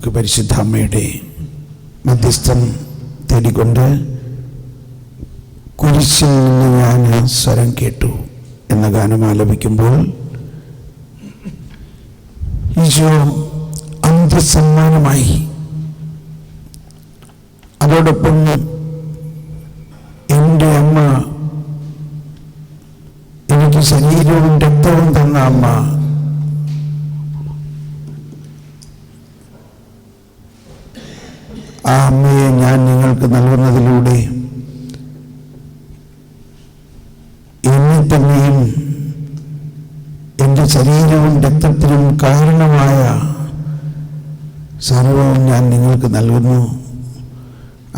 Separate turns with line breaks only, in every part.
നമുക്ക് പരിശുദ്ധ അമ്മയുടെ മധ്യസ്ഥം തേടിക്കൊണ്ട് കുരിശിൽ നിന്ന് ഞാൻ സ്വരം കേട്ടു എന്ന ഗാനം ആലപിക്കുമ്പോൾ ഈശോ അന്ത്യസമ്മാനമായി, അതോടൊപ്പം എൻ്റെ അമ്മ, എനിക്ക് ശരീരവും രക്തവും തന്ന അമ്മ, ആ അമ്മയെ ഞാൻ നിങ്ങൾക്ക് നൽകുന്നതിലൂടെ എന്നെ തന്നെയും എൻ്റെ ശരീരവും രക്തത്തിനും കാരണമായ സർവവും ഞാൻ നിങ്ങൾക്ക് നൽകുന്നു.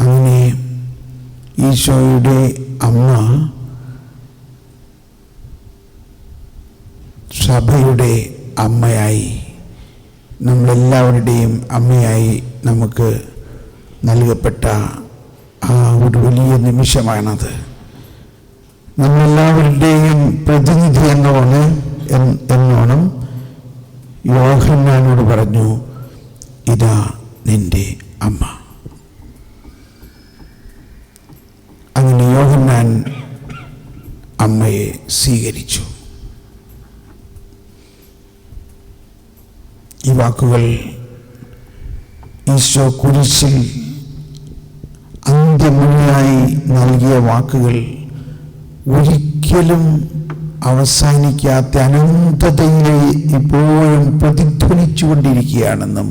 അങ്ങനെ ഈശോയുടെ അമ്മ സഭയുടെ അമ്മയായി, നമ്മളെല്ലാവരുടെയും അമ്മയായി നമുക്ക് നൽകപ്പെട്ട ആ ഒരു വലിയ നിമിഷമാണത്. നമ്മളെല്ലാവരുടെയും പ്രതിനിധി എന്നോണം യോഹന്നാനോട് പറഞ്ഞു, ഇതാ നിന്റെ അമ്മ. അങ്ങനെ യോഹന്നാൻ അമ്മയെ സ്വീകരിച്ചു. ഈ വാക്കുകൾ ഈശോ കുരിശിൽ അന്ത്യമുറിയായി നൽകിയ വാക്കുകൾ ഒരിക്കലും അവസാനിക്കാത്ത അനന്തതയിലെ ഇപ്പോഴും പ്രതിധ്വനിച്ചുകൊണ്ടിരിക്കുകയാണെന്നും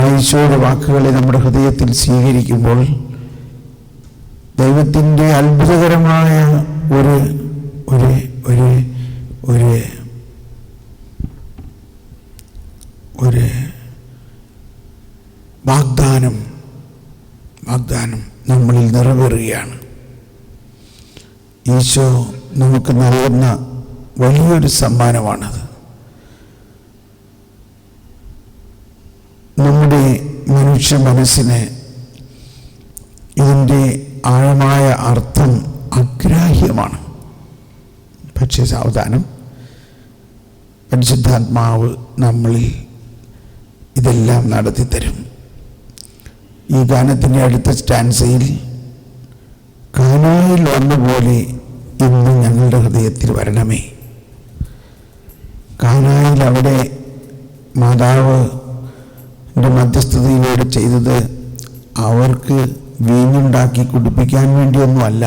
ഈശോയുടെ വാക്കുകളെ നമ്മുടെ ഹൃദയത്തിൽ സ്വീകരിക്കുമ്പോൾ ദൈവത്തിൻ്റെ അത്ഭുതകരമായ ഒരു ഒരു ഒരു ഒരു ഒരു വാഗ്ദാനം നമ്മളിൽ നിറവേറുകയാണ്. ഈശോ നമുക്ക് നൽകുന്ന വലിയൊരു സമ്മാനമാണത്. നമ്മുടെ മനുഷ്യ മനസ്സിന് ഇതിൻ്റെ ആഴമായ അർത്ഥം അഗ്രാഹ്യമാണ്. പക്ഷേ സാവധാനം പരിശുദ്ധാത്മാവ് നമ്മളിൽ ഇതെല്ലാം നടത്തിത്തരും. ഈ ഗാനത്തിൻ്റെ അടുത്ത സ്റ്റാൻസയിൽ കാനായിൽ വന്നപോലെ ഇന്ന് ഞങ്ങളുടെ ഹൃദയത്തിൽ വരണമേ. കാനായിൽ അവിടെ മാതാവിൻ്റെ മധ്യസ്ഥതയിലൂടെ ചെയ്തത് അവർക്ക് വീഞ്ഞുണ്ടാക്കി കുടിപ്പിക്കാൻ വേണ്ടിയൊന്നുമല്ല,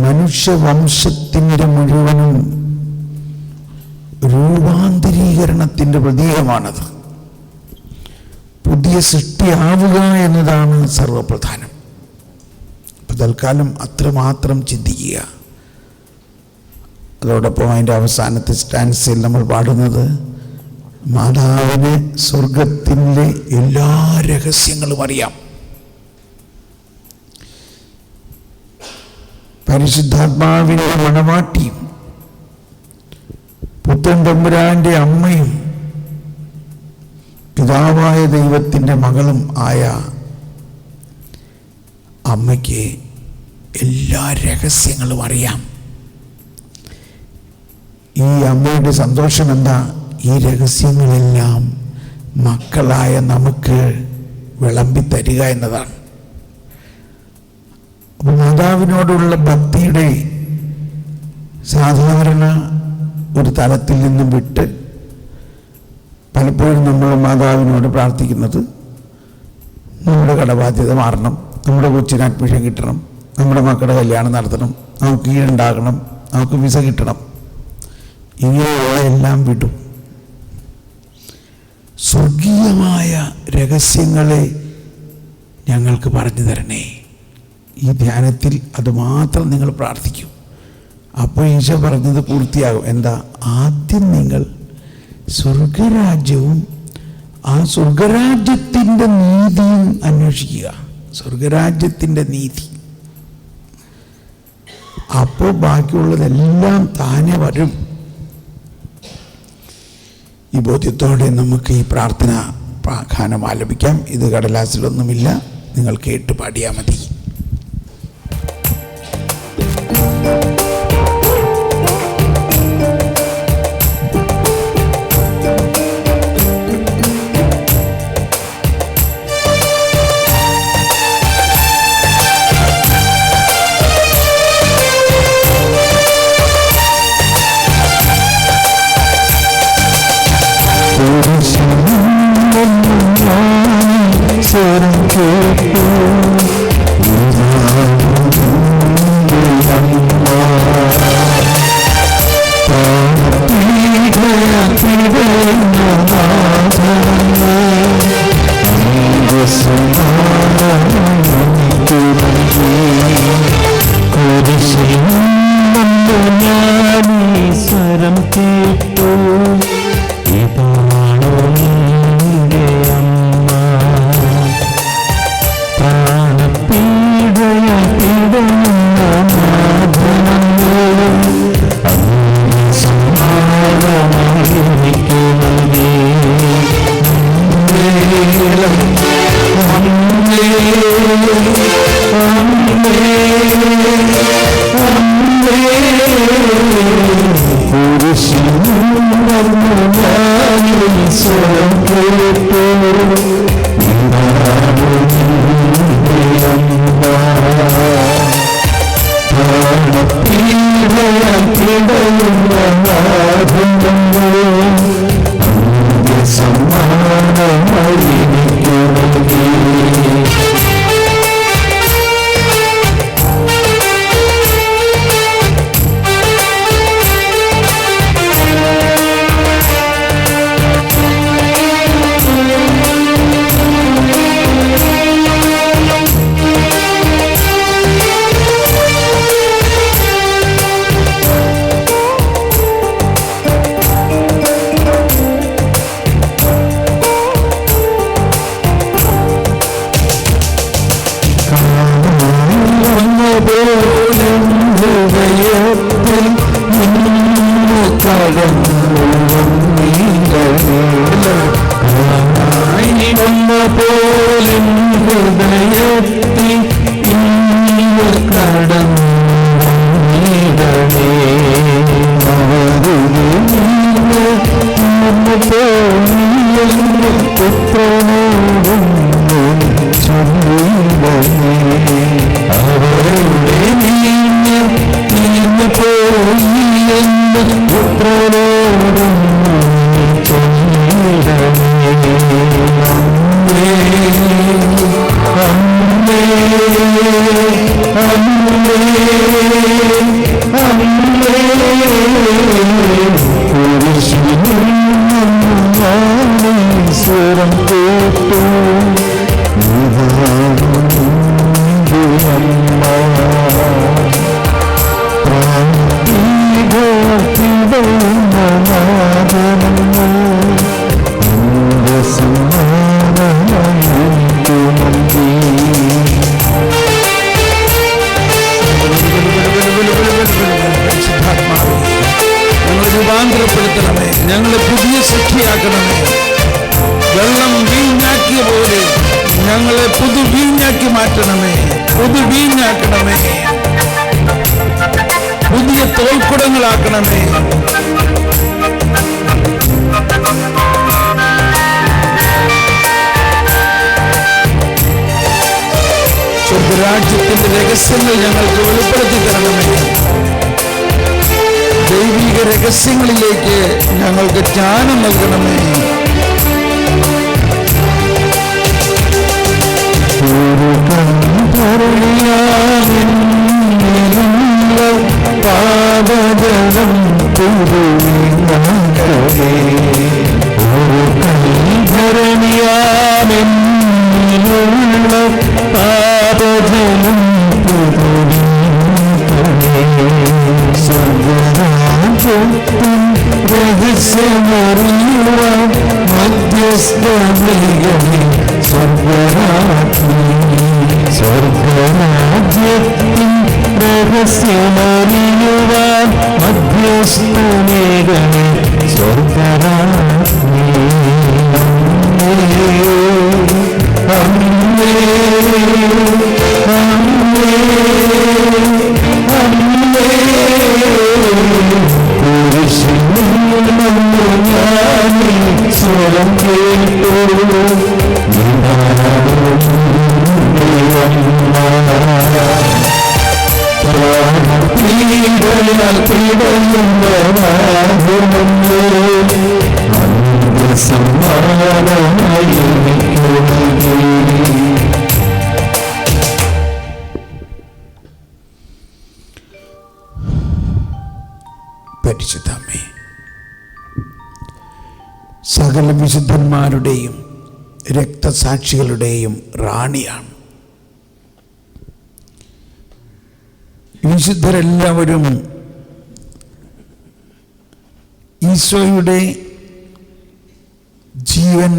മനുഷ്യവംശത്തിൻ്റെ മുഴുവനും രൂപാന്തരീകരണത്തിൻ്റെ പ്രതീകമാണത്. പുതിയ സൃഷ്ടിയാവുക എന്നതാണ് സർവപ്രധാനം. അപ്പോൾ തൽക്കാലം അത്രമാത്രം ചിന്തിക്കുക. അതോടൊപ്പം അതിൻ്റെ അവസാനത്തെ സ്റ്റാൻസിൽ നമ്മൾ പാടുന്നത്, മാതാവിന് സ്വർഗത്തിൻ്റെ എല്ലാ രഹസ്യങ്ങളും അറിയാം. പരിശുദ്ധാത്മാവിൻ്റെ മണവാട്ടിയും പുത്രൻ തമ്പുരാൻ്റെ അമ്മയും പിതാവായ ദൈവത്തിൻ്റെ മകളും ആയ അമ്മയ്ക്ക് എല്ലാ രഹസ്യങ്ങളും അറിയാം. ഈ അമ്മയുടെ സന്തോഷം എന്താ? ഈ രഹസ്യങ്ങളെല്ലാം മക്കളായ നമുക്ക് വിളമ്പിത്തരിക എന്നതാണ്. അപ്പോൾ മാതാവിനോടുള്ള ഭക്തിയുടെ സാധാരണ ഒരു തലത്തിൽ നിന്നും വിട്ട് പലപ്പോഴും നമ്മൾ മാതാവിനോട് പ്രാർത്ഥിക്കുന്നത് നമ്മുടെ കടബാധ്യത മാറണം, നമ്മുടെ കൊച്ചിന് അഡ്മിഷൻ കിട്ടണം, നമ്മുടെ മക്കളുടെ കല്യാണം നടത്തണം, നമുക്ക് വീടുണ്ടാകണം, നമുക്ക് വിസ കിട്ടണം, ഇങ്ങനെയുള്ള എല്ലാം വിടും. സ്വർഗീയമായ രഹസ്യങ്ങളെ ഞങ്ങൾക്ക് പറഞ്ഞു തരണേ. ഈ ധ്യാനത്തിൽ അതുമാത്രം നിങ്ങൾ പ്രാർത്ഥിക്കൂ. അപ്പോൾ ഈശോ പറഞ്ഞത് പൂർത്തിയാകും. എന്താ? ആദ്യം നിങ്ങൾ സ്വർഗരാജ്യവും ആ സ്വർഗരാജ്യത്തിൻ്റെ നീതിയും അന്വേഷിക്കുക. സ്വർഗരാജ്യത്തിൻ്റെ നീതി, അപ്പോൾ ബാക്കിയുള്ളതെല്ലാം താനെ വരും. ഈ ബോധ്യത്തോടെ നമുക്ക് ഈ പ്രാർത്ഥന ഗാനം ആലപിക്കാം. ഇത് കടലാസിലൊന്നുമില്ല, നിങ്ങൾ കേട്ട് പാടിയാൽ മതി.
സ്വരം കേട്ടു സ്വരം കേട്ടു ഇതാണോ നിന്റെ അമ്മ പ്രാണപീഡയ പീഡയുന്ന നാഥനോട് സമാധാനമായി എനിക്ക് നൽകി സ്വരം കേട്ടു സമ്മാനമായി എനിക്ക് നൽകി ഹൃദയത്തിൽ നിന്ന് കടന്നു വന്ന പോലെ ഹൃദയത്തിൽ ഇന്ന് കടന്നു പുത്രനോടും അവരുടെ നീന്ന് പോയി എന്ന് പുത്രനോടും സ്വരം കേട്ടു
രൂപാന്തരപ്പെടുത്തണമേ, ഞങ്ങളെ പുതിയ സൃഷ്ടിയാക്കണമേ. വെള്ളം വീഞ്ഞാക്കിയ പോലെ ഞങ്ങളെ പുതുവീഞ്ഞാക്കി മാറ്റണമേ, പുതുവീഞ്ഞാക്കണമേ, പുതിയ തോൽക്കുടങ്ങളാക്കണമേ. സ്വർഗ്ഗരാജ്യത്തിന്റെ രഹസ്യങ്ങൾ ഞങ്ങൾക്ക് വെളിപ്പെടുത്തി തരണമേ. ദൈവിക രഹസ്യങ്ങളിലേക്ക് ഞങ്ങൾക്ക് ജ്ഞാനം നൽകണമേ.
പാപജലം ധരണിയാമെന്നുള്ള പാപജലം സ്വർഗ്ഗരാജ്യത്തിൻ രഹസ്യമറിയുവാൻ മധ്യസ്ഥമേ സ്വർഗ്ഗരാജ്യത്തിൻ രഹസ്യമറിയുവാൻ മധ്യസ്ഥമേകമേ സ്വർഗ്ഗരാജ്ഞി. സ്വരം കേട്ടു സമ്മാനമായി
സകല വിശുദ്ധന്മാരുടെയും രക്തസാക്ഷികളുടെയും റാണിയാണ്. വിശുദ്ധരെല്ലാവരും ഈശോയുടെ ജീവൻ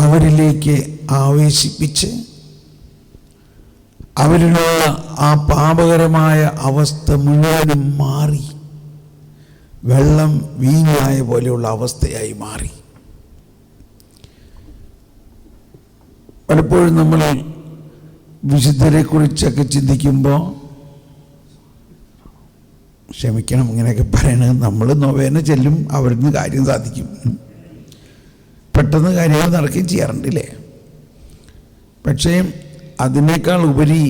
അവരിലേക്ക് ആവേശിപ്പിച്ച് അവരിലുള്ള ആ പാപകരമായ അവസ്ഥ മുഴുവനും മാറി വെള്ളം വീഞ്ഞായ പോലെയുള്ള അവസ്ഥയായി മാറി. പലപ്പോഴും നമ്മൾ വിശുദ്ധരെ കുറിച്ചൊക്കെ ചിന്തിക്കുമ്പോൾ, ക്ഷമിക്കണം ഇങ്ങനെയൊക്കെ പറയണത്, നമ്മൾ നൊവേന ചെല്ലും, അവിടുന്ന് കാര്യം സാധിക്കും, പെട്ടെന്ന് കാര്യങ്ങൾ നടക്കുകയും ചെയ്യാറുണ്ട് അല്ലേ? പക്ഷേ അതിനേക്കാൾ ഉപരി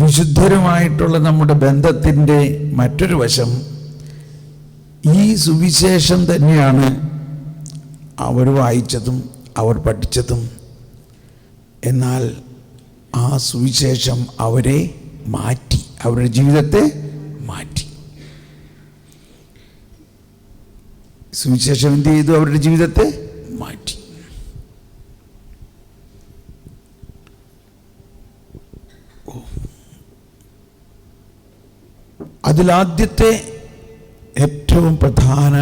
വിശുദ്ധരുമായിട്ടുള്ള നമ്മുടെ ബന്ധത്തിൻ്റെ മറ്റൊരു വശം ഈ സുവിശേഷം തന്നെയാണ് അവർ വായിച്ചതും അവർ പഠിച്ചതും. എന്നാൽ ആ സുവിശേഷം അവരെ മാറ്റി, അവരുടെ ജീവിതത്തെ മാറ്റി. സുവിശേഷം എന്ത് ചെയ്തു? അവരുടെ ജീവിതത്തെ മാറ്റി. അതിലാദ്യത്തെ ഏറ്റവും പ്രധാന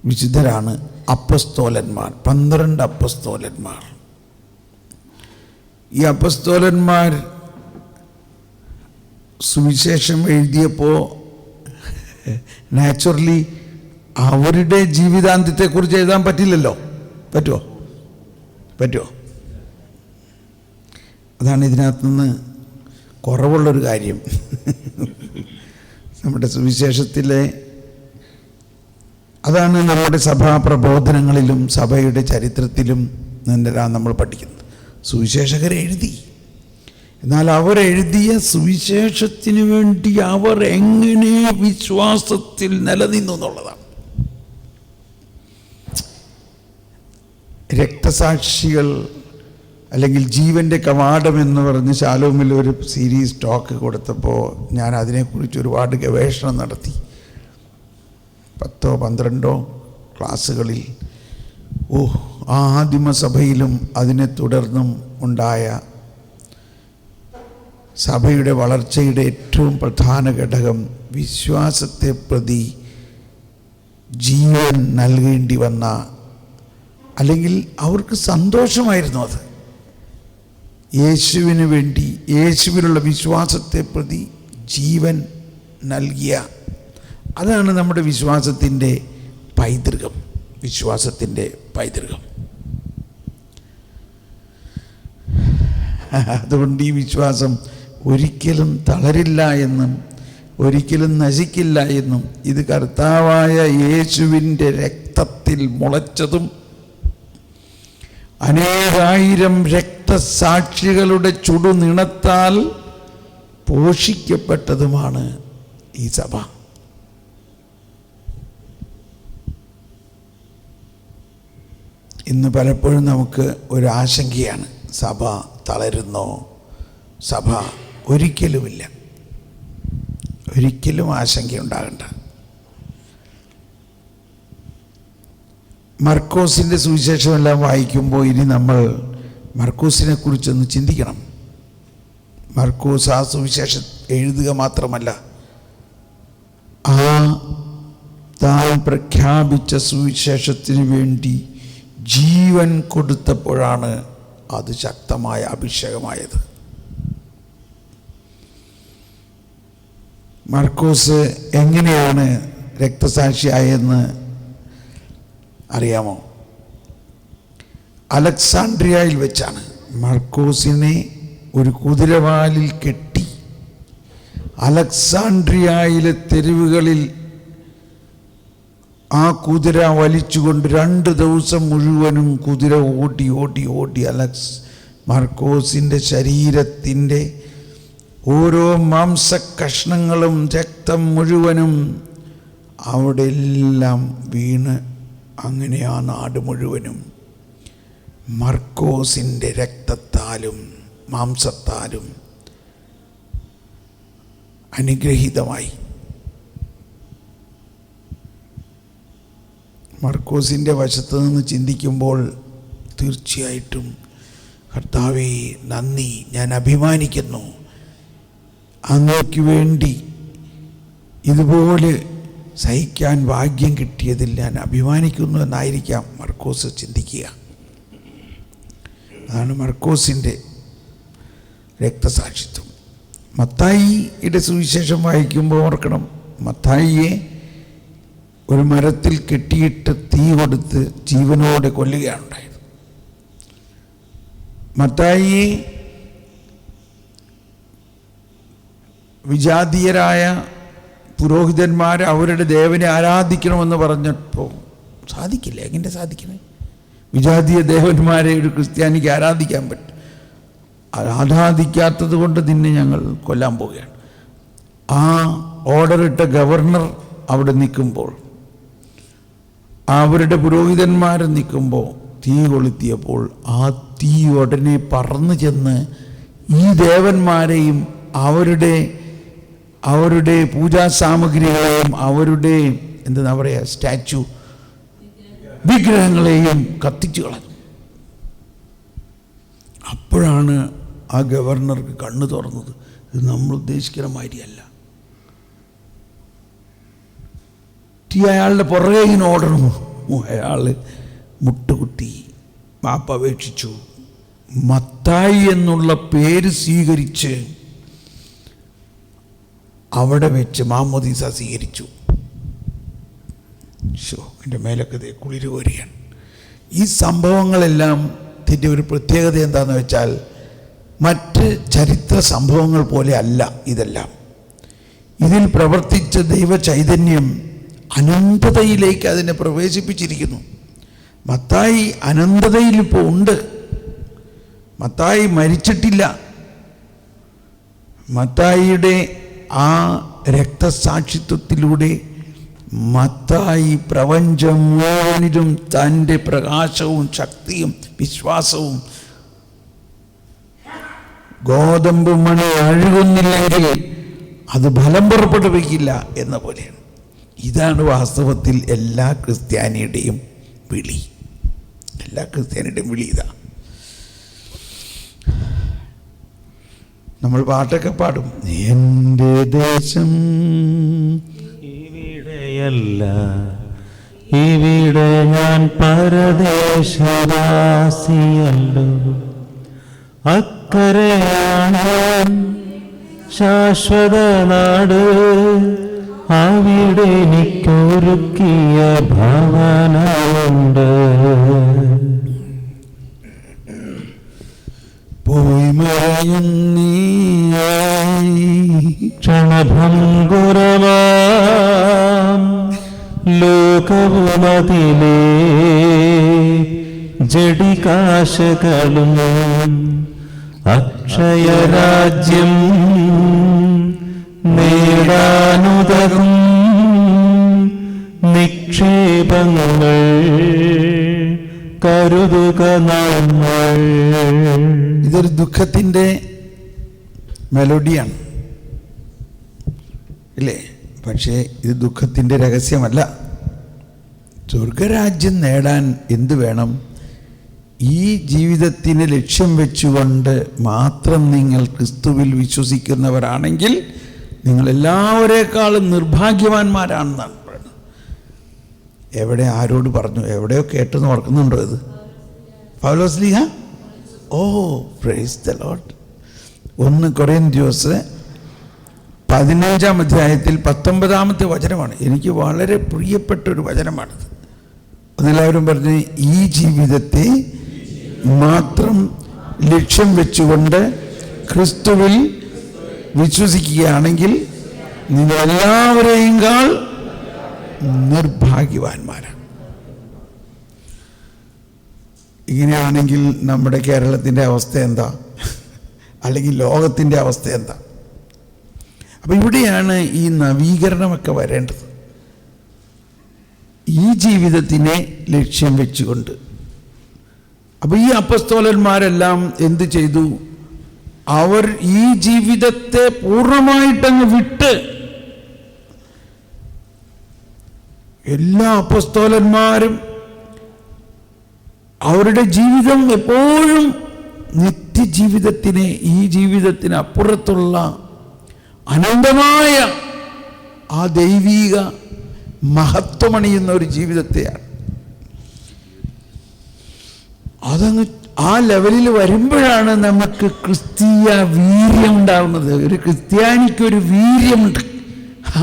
വിശുദ്ധരാണ് അപ്പസ്തോലന്മാർ, 12 അപ്പസ്തോലന്മാർ. ഈ അപ്പസ്തോലന്മാർ സുവിശേഷം എഴുതിയപ്പോൾ നാച്ചുറലി അവരുടെ ജീവിതാന്ത്യത്തെക്കുറിച്ച് എഴുതാൻ പറ്റില്ലല്ലോ. പറ്റുമോ? അതാണ് ഇതിനകത്ത് നിന്ന് കുറവുള്ളൊരു കാര്യം. നമ്മുടെ സുവിശേഷത്തിലെ അതാണ് നമ്മുടെ സഭാ പ്രബോധനങ്ങളിലും സഭയുടെ ചരിത്രത്തിലും നമ്മൾ പഠിക്കുന്നത്. സുവിശേഷകരെ എഴുതി, എന്നാൽ അവർ എഴുതിയ സുവിശേഷത്തിന് വേണ്ടി അവർ എങ്ങനെ വിശ്വാസത്തിൽ നിലനിന്നു എന്നുള്ളതാണ്. രക്തസാക്ഷികൾ അല്ലെങ്കിൽ ജീവൻ്റെ കവാടം എന്ന് പറഞ്ഞ് ശാലോമിൽ ഒരു സീരീസ് ടോക്ക് കൊടുത്തപ്പോൾ ഞാൻ അതിനെക്കുറിച്ച് ഒരുപാട് ഗവേഷണം നടത്തി. 10-12 ക്ലാസ്സുകളിൽ ആദിമസഭയിലും അതിനെ തുടർന്നും ഉണ്ടായ സഭയുടെ വളർച്ചയുടെ ഏറ്റവും പ്രധാന ഘടകം വിശ്വാസത്തെ പ്രതി ജീവൻ നൽകേണ്ടി വന്ന, അല്ലെങ്കിൽ അവർക്ക് സന്തോഷമായിരുന്നു അത്, യേശുവിന് വേണ്ടി യേശുവിനുള്ള വിശ്വാസത്തെ പ്രതി ജീവൻ നൽകിയ, അതാണ് നമ്മുടെ വിശ്വാസത്തിൻ്റെ പൈതൃകം. അതുകൊണ്ട് ഈ വിശ്വാസം ഒരിക്കലും തളരില്ല എന്നും ഒരിക്കലും നശിക്കില്ല എന്നും, ഇത് കർത്താവായ യേശുവിൻ്റെ രക്തത്തിൽ മുളച്ചതും അനേകായിരം രക്തസാക്ഷികളുടെ ചുടുനിണത്താൽ പോഷിക്കപ്പെട്ടതുമാണ് ഈ സഭ. ഇന്ന് പലപ്പോഴും നമുക്ക് ഒരു ആശങ്കയാണ്, സഭ തളരുന്നോ? സഭ ഒരിക്കലുമില്ല, ഒരിക്കലും ആശങ്കയുണ്ടാകണ്ട. മർക്കോസിൻ്റെ സുവിശേഷമെല്ലാം വായിക്കുമ്പോൾ ഇനി നമ്മൾ മർക്കോസിനെ കുറിച്ചൊന്ന് ചിന്തിക്കണം. മർക്കോസ് ആ സുവിശേഷം എഴുതുക മാത്രമല്ല, താൻ പ്രഖ്യാപിച്ച സുവിശേഷത്തിന് വേണ്ടി ജീവൻ കൊടുത്തപ്പോഴാണ് അത് ശക്തമായ അഭിഷേകമായത്. മർക്കോസ് എങ്ങനെയാണ് രക്തസാക്ഷിയായെന്ന് അറിയാമോ? അലക്സാണ്ട്രിയയിൽ വെച്ചാണ് മർക്കോസിനെ ഒരു കുതിരവാലിൽ കെട്ടി അലക്സാണ്ട്രിയയിലെ തെരുവുകളിൽ ആ കുതിര വലിച്ചുകൊണ്ട് 2 ദിവസം മുഴുവനും കുതിര ഓടി ഓടി ഓടി മർക്കോസിൻ്റെ ശരീരത്തിൻ്റെ ഓരോ മാംസകഷ്ണങ്ങളും രക്തം മുഴുവനും അവിടെ എല്ലാം വീണ്, അങ്ങനെ ആ നാട് മുഴുവനും മർക്കോസിൻ്റെ രക്തത്താലും മാംസത്താലും അനുഗ്രഹീതമായി. മർക്കോസിൻ്റെ വശത്ത് നിന്ന് ചിന്തിക്കുമ്പോൾ തീർച്ചയായിട്ടും കർത്താവേ നന്ദി, ഞാൻ അഭിമാനിക്കുന്നു, അങ്ങയ്ക്ക് വേണ്ടി ഇതുപോലെ സഹിക്കാൻ ഭാഗ്യം കിട്ടിയതിൽ ഞാൻ അഭിമാനിക്കുന്നു എന്നായിരിക്കാം മർക്കോസ് ചിന്തിക്കുക. അതാണ് മർക്കോസിൻ്റെ രക്തസാക്ഷിത്വം. മത്തായിയുടെ സുവിശേഷം വായിക്കുമ്പോൾ ഓർക്കണം, മത്തായിയെ ഒരു മരത്തിൽ കെട്ടിയിട്ട് തീ കൊടുത്ത് ജീവനോടെ കൊല്ലുകയാണ് ഉണ്ടായത്. മത്തായിയെ വിജാതീയരായ പുരോഹിതന്മാർ അവരുടെ ദേവനെ ആരാധിക്കണമെന്ന് പറഞ്ഞപ്പോൾ സാധിക്കില്ല. എങ്ങനെ സാധിക്കണേ? വിജാതീയ ദേവന്മാരെ ഒരു ക്രിസ്ത്യാനിക്ക് ആരാധിക്കാൻ പറ്റും. ആരാധിക്കാത്തത് കൊണ്ട് നിന്നെ ഞങ്ങൾ കൊല്ലാൻ പോവുകയാണ്. ആ ഓർഡറിട്ട ഗവർണർ അവിടെ നിൽക്കുമ്പോൾ, അവരുടെ പുരോഹിതന്മാർ നിൽക്കുമ്പോൾ തീ കൊളുത്തിയപ്പോൾ ആ തീ ഉടനെ പറന്നു ചെന്ന് ഈ ദേവന്മാരെയും അവരുടെ പൂജാ സാമഗ്രികളെയും അവരുടെ എന്താ പറയുക സ്റ്റാച്ചു വിഗ്രഹങ്ങളെയും കത്തിച്ചു കളഞ്ഞു. അപ്പോഴാണ് ആ ഗവർണർക്ക് കണ്ണ് തുറന്നത്. ഇത് നമ്മൾ ഉദ്ദേശിക്കുന്ന മാതിരിയല്ല. അയാളുടെ പുറകെ ഇങ്ങനെ ഓടണം. അയാൾ മുട്ടുകുത്തി മാപ്പപേക്ഷിച്ചു. മത്തായി എന്നുള്ള പേര് സ്വീകരിച്ച് അവിടെ വെച്ച് മാമോദീസ സ്വീകരിച്ചു. എൻ്റെ മേലൊക്കെ കുളിര് കോരുകയാണ്. ഈ സംഭവങ്ങളെല്ലാം ഇതിൻ്റെ ഒരു പ്രത്യേകത എന്താണെന്ന് വെച്ചാൽ മറ്റ് ചരിത്ര സംഭവങ്ങൾ പോലെ അല്ല ഇതെല്ലാം. ഇതിൽ പ്രവർത്തിച്ച ദൈവ ചൈതന്യം അനന്തതയിലേക്ക് അതിനെ പ്രവേശിപ്പിച്ചിരിക്കുന്നു. മത്തായി അനന്തതയിൽ ഇപ്പോൾ ഉണ്ട്. മത്തായി മരിച്ചിട്ടില്ല. മത്തായിയുടെ ആ രക്തസാക്ഷിത്വത്തിലൂടെ മത്തായി പ്രപഞ്ചം മുഴുവനിലും തൻ്റെ പ്രകാശവും ശക്തിയും വിശ്വാസവും, ഗോതമ്പ് മണി അഴുകുന്നില്ലെങ്കിൽ അത് ഫലം പുറപ്പെടുവിക്കില്ല എന്ന പോലെയാണ്. ഇതാണ് വാസ്തവത്തിൽ എല്ലാ ക്രിസ്ത്യാനിയുടെയും വിളി. എല്ലാ ക്രിസ്ത്യാനിയുടെയും വിളി ഇതാ. നമ്മൾ പാട്ടൊക്കെ പാടും, എൻ്റെ ദേശം
ഇവിടെയല്ല, ഇവിടെ ഞാൻ പരദേശവാസിയല്ലോ, അക്കരയാണ് ശാശ്വത നാട്, അവിടെ എനിക്കൊരുക്കിയ ഭവനമുണ്ട്.
പോയി മറയുന്നീ
ക്ഷണഭംഗുരമാം ലോകവുമതിലേ ജഡികാശകളും അക്ഷയരാജ്യം നേടാനുതകും നിക്ഷേപങ്ങൾ കരുതുക നമ്മൾ.
ഇതൊരു ദുഃഖത്തിൻ്റെ മെലോഡിയാണ് ഇല്ലേ? പക്ഷേ ഇത് ദുഃഖത്തിൻ്റെ രഹസ്യമല്ല. സ്വർഗരാജ്യം നേടാൻ എന്ത് വേണം? ഈ ജീവിതത്തിന് ലക്ഷ്യം വെച്ചുകൊണ്ട് മാത്രം നിങ്ങൾ ക്രിസ്തുവിൽ വിശ്വസിക്കുന്നവരാണെങ്കിൽ നിങ്ങൾ എല്ലാവരേക്കാളും നിർഭാഗ്യവാന്മാരാണെന്നാണ് പറയുന്നത്. എവിടെ ആരോട് പറഞ്ഞു? എവിടെയോ കേട്ടെന്ന് ഓർക്കുന്നുണ്ടോ? ഇത് പൗലോസ്ലീഹ. ഓ പ്രൈസ് ദ ലോർഡ്. 1 കൊറിന്ത്യൻസ് 15-ാം അധ്യായത്തിൽ 19-ാമത്തെ വചനമാണ്. എനിക്ക് വളരെ പ്രിയപ്പെട്ടൊരു വചനമാണിത്. അതെല്ലാവരും പറഞ്ഞ്, ഈ ജീവിതത്തെ മാത്രം ലക്ഷ്യം വെച്ചുകൊണ്ട് ക്രിസ്തുവിൽ വിശ്വസിക്കുകയാണെങ്കിൽ നിങ്ങൾ എല്ലാവരെയും കാൾ നിർഭാഗ്യവാന്മാരാണ്. ഇങ്ങനെയാണെങ്കിൽ നമ്മുടെ കേരളത്തിൻ്റെ അവസ്ഥ എന്താ? അല്ലെങ്കിൽ ലോകത്തിൻ്റെ അവസ്ഥ എന്താ? അപ്പം ഇവിടെയാണ് ഈ നവീകരണമൊക്കെ വരേണ്ടത്. ഈ ജീവിതത്തിനെ ലക്ഷ്യം വെച്ചുകൊണ്ട്. അപ്പം ഈ അപ്പസ്തോലന്മാരെല്ലാം എന്ത് ചെയ്തു? അവർ ഈ ജീവിതത്തെ പൂർണ്ണമായിട്ടങ്ങ് വിട്ട് എല്ലാ അപ്പസ്തോലന്മാരും അവരുടെ ജീവിതം എപ്പോഴും നിത്യജീവിതത്തിനെ, ഈ ജീവിതത്തിന് അപ്പുറത്തുള്ള അനന്തമായ ആ ദൈവീക മഹത്വമണിയുന്ന ഒരു ജീവിതത്തെയാണ്. അതങ്ങ് ആ ലെവലിൽ വരുമ്പോഴാണ് നമുക്ക് ക്രിസ്തീയ വീര്യം ഉണ്ടാവുന്നത്. ഒരു ക്രിസ്ത്യാനിക്കൊരു വീര്യമുണ്ട്.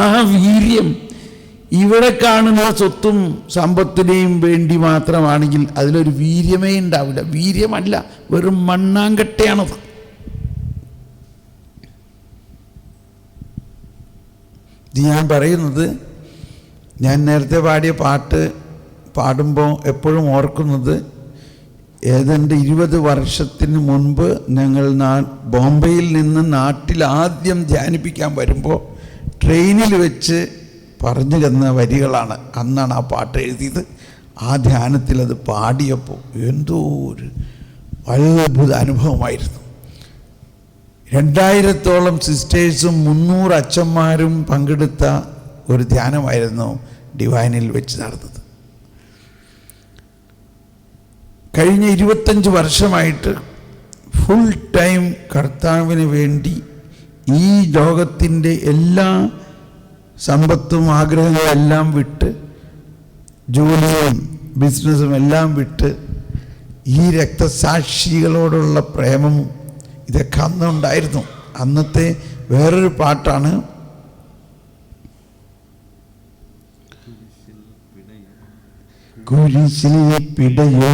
ആ വീര്യം ഇവിടെ കാണുന്ന സ്വത്തും സമ്പത്തിനെയും വേണ്ടി മാത്രമാണെങ്കിൽ അതിലൊരു വീര്യമേ ഉണ്ടാവില്ല. വീര്യമല്ല, വെറും മണ്ണാങ്കട്ടയാണത്. ഇത് ഞാൻ പറയുന്നത്, ഞാൻ നേരത്തെ പാടിയ പാട്ട് പാടുമ്പോൾ എപ്പോഴും ഓർക്കുന്നത്, ഏതാണ്ട് 20 വർഷത്തിന് മുൻപ് ഞങ്ങൾ ബോംബെയിൽ നിന്ന് നാട്ടിൽ ആദ്യം ധ്യാനിപ്പിക്കാൻ വരുമ്പോൾ ട്രെയിനിൽ വെച്ച് പറഞ്ഞു തന്ന വരികളാണ്. അന്നാണ് ആ പാട്ട് എഴുതിയത്. ആ ധ്യാനത്തിൽ അത് പാടിയപ്പോൾ എന്തോ ഒരു വളരെ അത്ഭുത അനുഭവമായിരുന്നു. 2000-ഓളം സിസ്റ്റേഴ്സും 300 അച്ഛന്മാരും പങ്കെടുത്ത ഒരു ധ്യാനമായിരുന്നു ഡിവൈനിൽ വെച്ച് നടന്നത്. കഴിഞ്ഞ 25 വർഷമായിട്ട് ഫുൾ ടൈം കർത്താവിന് വേണ്ടി ഈ ലോകത്തിൻ്റെ എല്ലാ സമ്പത്തും ആഗ്രഹങ്ങളും എല്ലാം വിട്ട്, ജോലിയും ബിസിനസ്സും എല്ലാം വിട്ട്, ഈ രക്തസാക്ഷികളോടുള്ള പ്രേമവും ഇതൊക്കെ അന്നുണ്ടായിരുന്നു. അന്നത്തെ വേറൊരു പാട്ടാണ്, കുരിശിൽ പിടയോ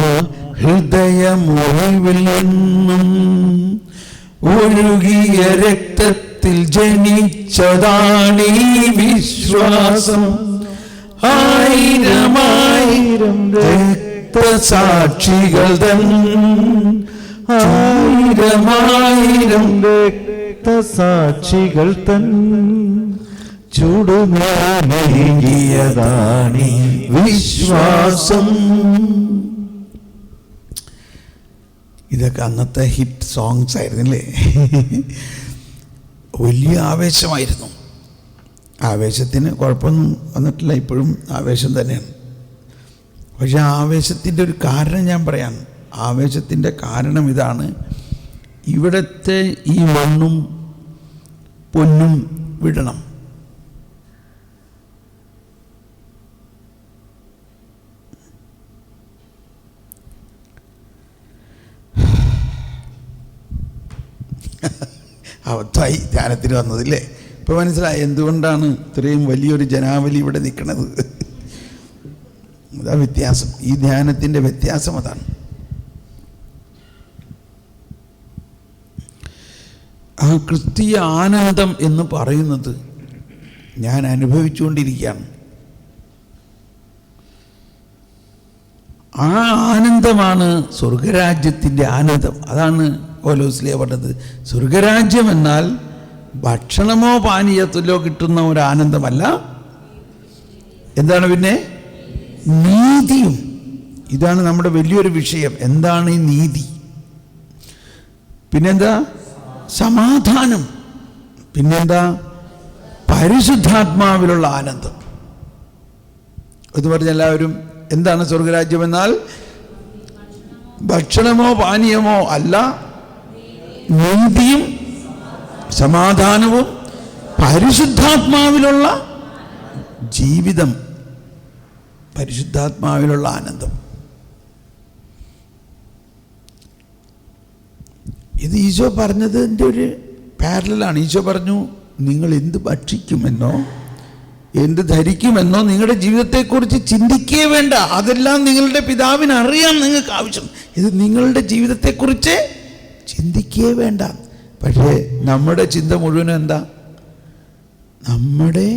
ഹൃദയമുറിവിൽ നിന്നും ഒഴുകിയ രക്തത്തിൽ ജനിച്ചതാണീ വിശ്വാസം. 1000 രക്തസാക്ഷികൾ തൻ
1000 രക്തസാക്ഷികൾ തൻ ചുടുമേകിയതാണീ വിശ്വാസം.
ഇതൊക്കെ അന്നത്തെ ഹിറ്റ് സോങ്സ് ആയിരുന്നില്ലേ? വലിയ ആവേശമായിരുന്നു. ആവേശത്തിന് കുഴപ്പമൊന്നും വന്നിട്ടില്ല, ഇപ്പോഴും ആവേശം തന്നെയാണ്. പക്ഷെ ആവേശത്തിൻ്റെ ഒരു കാരണം ഞാൻ പറയാം. ആവേശത്തിൻ്റെ കാരണം ഇതാണ്, ഇവിടുത്തെ ഈ മണ്ണും പൊന്നും വിടണം. അവത്തായി ധ്യാനത്തിന് വന്നതില്ലേ? ഇപ്പോൾ മനസ്സിലായി എന്തുകൊണ്ടാണ് ഇത്രയും വലിയൊരു ജനാവലി ഇവിടെ നിൽക്കുന്നത്. അതാ വ്യത്യാസം, ഈ ധ്യാനത്തിൻ്റെ വ്യത്യാസം അതാണ്. ആ ക്രിസ്തീയ ആനന്ദം എന്ന് പറയുന്നത് ഞാൻ അനുഭവിച്ചുകൊണ്ടിരിക്കുകയാണ്. ആ ആനന്ദമാണ് സ്വർഗരാജ്യത്തിൻ്റെ ആനന്ദം. അതാണ് പൗലോസ്ലീഹ പറഞ്ഞത്, സ്വർഗരാജ്യം എന്നാൽ ഭക്ഷണമോ പാനീയത്തിലോ കിട്ടുന്ന ഒരു ആനന്ദമല്ല. എന്താണ് പിന്നെ? നീതിയും. ഇതാണ് നമ്മുടെ വലിയൊരു വിഷയം. എന്താണ് ഈ നീതി? പിന്നെന്താ? സമാധാനം. പിന്നെന്താ? പരിശുദ്ധാത്മാവിലുള്ള ആനന്ദം. എന്ന് പറഞ്ഞ എല്ലാവരും, എന്താണ് സ്വർഗരാജ്യം എന്നാൽ? ഭക്ഷണമോ പാനീയമോ അല്ല, നീതിയും സമാധാനവും പരിശുദ്ധാത്മാവിലുള്ള ജീവിതം, പരിശുദ്ധാത്മാവിലുള്ള ആനന്ദം. ഇത് ഈശോ പറഞ്ഞതിൻ്റെ ഒരു പാരലലാണ്. ഈശോ പറഞ്ഞു, നിങ്ങൾ എന്ത് ഭക്ഷിക്കുമെന്നോ എന്ത് ധരിക്കുമെന്നോ നിങ്ങളുടെ ജീവിതത്തെക്കുറിച്ച് ചിന്തിക്കേ വേണ്ട, അതെല്ലാം നിങ്ങളുടെ പിതാവിന് അറിയാം, നിങ്ങൾക്ക് ആവശ്യം. ഇത് നിങ്ങളുടെ ജീവിതത്തെക്കുറിച്ച് ചിന്തിക്കേ വേണ്ട. പക്ഷേ നമ്മുടെ ചിന്ത മുഴുവനും എന്താ? നമ്മുടെ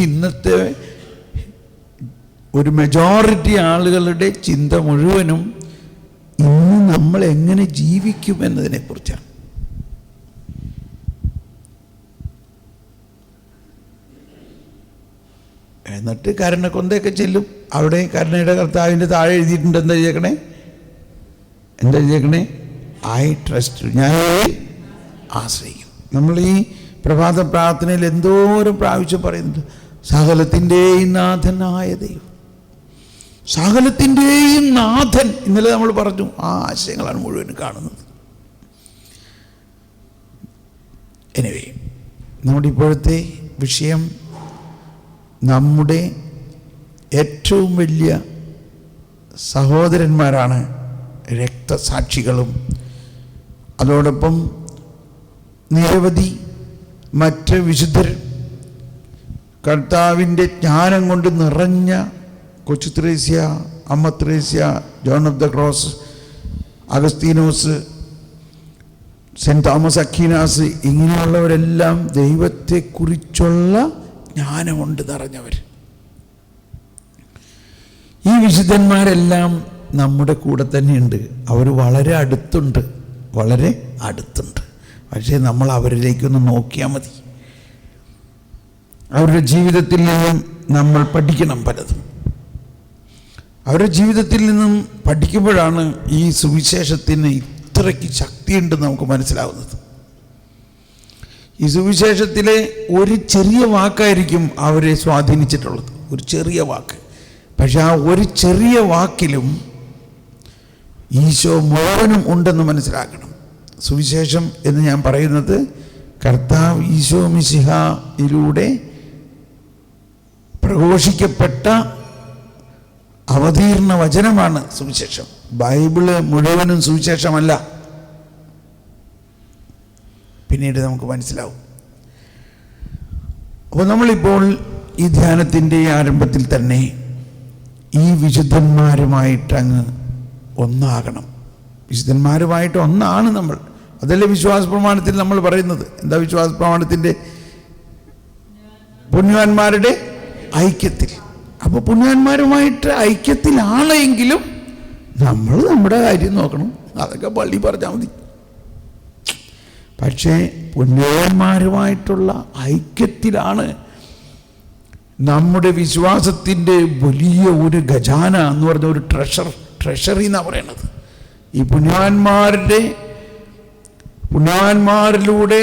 ഇന്നത്തെ ഒരു മെജോറിറ്റി ആളുകളുടെ ചിന്ത മുഴുവനും ഇന്ന് നമ്മൾ എങ്ങനെ ജീവിക്കും എന്നതിനെക്കുറിച്ചാണ്. എന്നിട്ട് കരുണക്കൊന്തയൊക്കെ ചെല്ലും. അവിടെ കരുണയുടെ കർത്താവിൻ്റെ താഴെ എഴുതിയിട്ടുണ്ട്, എന്താ എഴുതിയേക്കണേ? എന്താ എഴുതിയേക്കണേ? ഐ ട്രസ്റ്റ്, ഞാൻ ആശ്രയിക്കും. നമ്മൾ ഈ പ്രഭാത പ്രാർത്ഥനയിൽ എന്തോരം പ്രാവശ്യം പറയുന്നുണ്ട്, സകലത്തിൻ്റെയും നാഥനായ ദൈവം, സകലത്തിൻ്റെയും നാഥൻ. ഇന്നലെ നമ്മൾ പറഞ്ഞു, ആ ആശയങ്ങളാണ് മുഴുവൻ കാണുന്നത്. എനിവേ, നമ്മുടെ ഇപ്പോഴത്തെ വിഷയം നമ്മുടെ ഏറ്റവും വലിയ സഹോദരന്മാരാണ് രക്തസാക്ഷികളും. അതോടൊപ്പം നിരവധി മറ്റ് വിശുദ്ധർ, കർത്താവിൻ്റെ ജ്ഞാനം കൊണ്ട് നിറഞ്ഞ കൊച്ചു ത്രേസ്യ, അമ്മ Thresia, John of the cross, അഗസ്തീനോസ്, സെൻറ്റ് തോമസ് അക്വീനാസ്, ഇങ്ങനെയുള്ളവരെല്ലാം ദൈവത്തെക്കുറിച്ചുള്ള ജ്ഞാനമുണ്ട് നിറഞ്ഞവർ. ഈ വിശുദ്ധന്മാരെല്ലാം നമ്മുടെ കൂടെ തന്നെയുണ്ട്. അവർ വളരെ അടുത്തുണ്ട്, വളരെ അടുത്തുണ്ട്. പക്ഷേ നമ്മൾ അവരിലേക്കൊന്ന് നോക്കിയാൽ മതി. അവരുടെ ജീവിതത്തിൽ നിന്നും നമ്മൾ പഠിക്കണം പലതും. അവരുടെ ജീവിതത്തിൽ നിന്നും പഠിക്കുമ്പോഴാണ് ഈ സുവിശേഷത്തിന് ഇത്രയ്ക്ക് ശക്തിയുണ്ടെന്ന് നമുക്ക് മനസ്സിലാവുന്നത്. ഈ സുവിശേഷത്തിലെ ഒരു ചെറിയ വാക്കായിരിക്കും അവരെ സ്വാധീനിച്ചിട്ടുള്ളത്, ഒരു ചെറിയ വാക്ക്. പക്ഷെ ആ ഒരു ചെറിയ വാക്കിലും ഈശോ മുഴുവനും ഉണ്ടെന്ന് മനസ്സിലാക്കണം. സുവിശേഷം എന്ന് ഞാൻ പറയുന്നത് കർത്താവ് ഈശോ മിശിഹായിലൂടെ പ്രഘോഷിക്കപ്പെട്ട അവതീർണ വചനമാണ് സുവിശേഷം. ബൈബിള് മുഴുവനും സുവിശേഷമല്ല, പിന്നീട് നമുക്ക് മനസ്സിലാവും. അപ്പോൾ നമ്മളിപ്പോൾ ഈ ധ്യാനത്തിൻ്റെ ആരംഭത്തിൽ തന്നെ ഈ വിശുദ്ധന്മാരുമായിട്ട് അങ്ങ് ഒന്നാകണം. വിശുദ്ധന്മാരുമായിട്ട് ഒന്നാണ് നമ്മൾ. അതല്ലേ വിശ്വാസ പ്രമാണത്തിൽ നമ്മൾ പറയുന്നത്. എന്താ വിശ്വാസ പ്രമാണത്തിൻ്റെ? പുണ്യവാന്മാരുടെ ഐക്യത്തിൽ. അപ്പോൾ പുണ്യവാന്മാരുമായിട്ട് ഐക്യത്തിലാണ് എങ്കിലും നമ്മൾ നമ്മുടെ കാര്യം നോക്കണം. അതൊക്കെ പള്ളി പറഞ്ഞാൽ മതി. പക്ഷേ പുണ്യവാന്മാരുമായിട്ടുള്ള ഐക്യത്തിലാണ് നമ്മുടെ വിശ്വാസത്തിൻ്റെ വലിയ ഒരു ഖജാന എന്ന് പറഞ്ഞ ഒരു ട്രഷറി എന്നാണ് പറയണത്. ഈ പുണ്യവാന്മാരിലൂടെ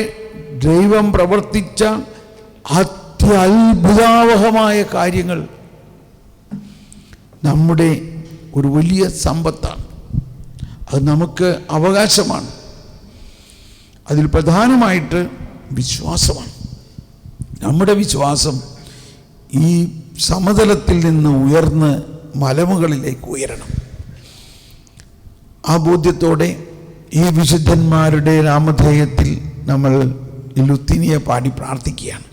ദൈവം പ്രവർത്തിച്ച അത്യത്ഭുതാവഹമായ കാര്യങ്ങൾ നമ്മുടെ ഒരു വലിയ സമ്പത്താണ്. അത് നമുക്ക് അവകാശമാണ്. അതിൽ പ്രധാനമായിട്ട് വിശ്വാസമാണ്. നമ്മുടെ വിശ്വാസം ഈ സമതലത്തിൽ നിന്ന് ഉയർന്ന് മലമുകളിലേക്ക് ഉയരണം. ആ ബോധ്യത്തോടെ ഈ വിശുദ്ധന്മാരുടെ നാമധേയത്തിൽ നമ്മൾ ഈ ലുത്തിനിയെ പാടി പ്രാർത്ഥിക്കുകയാണ്.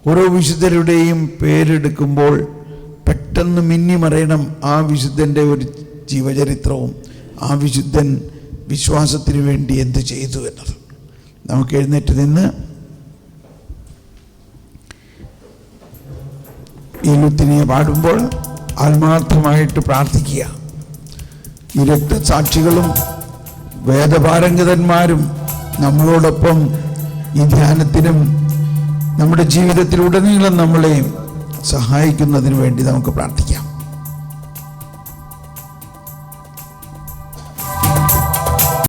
ഓരോ വിശുദ്ധരുടെയും പേരെടുക്കുമ്പോൾ പെട്ടെന്ന് മിന്നിമറയണം ആ വിശുദ്ധൻ്റെ ഒരു ജീവചരിത്രവും ആ വിശുദ്ധൻ വിശ്വാസത്തിന് വേണ്ടി എന്ത് ചെയ്തു എന്നത്. നമുക്ക് എഴുന്നേറ്റ് നിന്ന് ഈ ലുത്തിനിയെ പാടുമ്പോൾ ആത്മാർത്ഥമായിട്ട് പ്രാർത്ഥിക്കുക. ഈ രക്തസാക്ഷികളും വേദപാരംഗതന്മാരും നമ്മളോടൊപ്പം ഈ ധ്യാനത്തിനും നമ്മുടെ ജീവിതത്തിലുടനീളം നമ്മളെ സഹായിക്കുന്നതിന് വേണ്ടി നമുക്ക് പ്രാർത്ഥിക്കാം.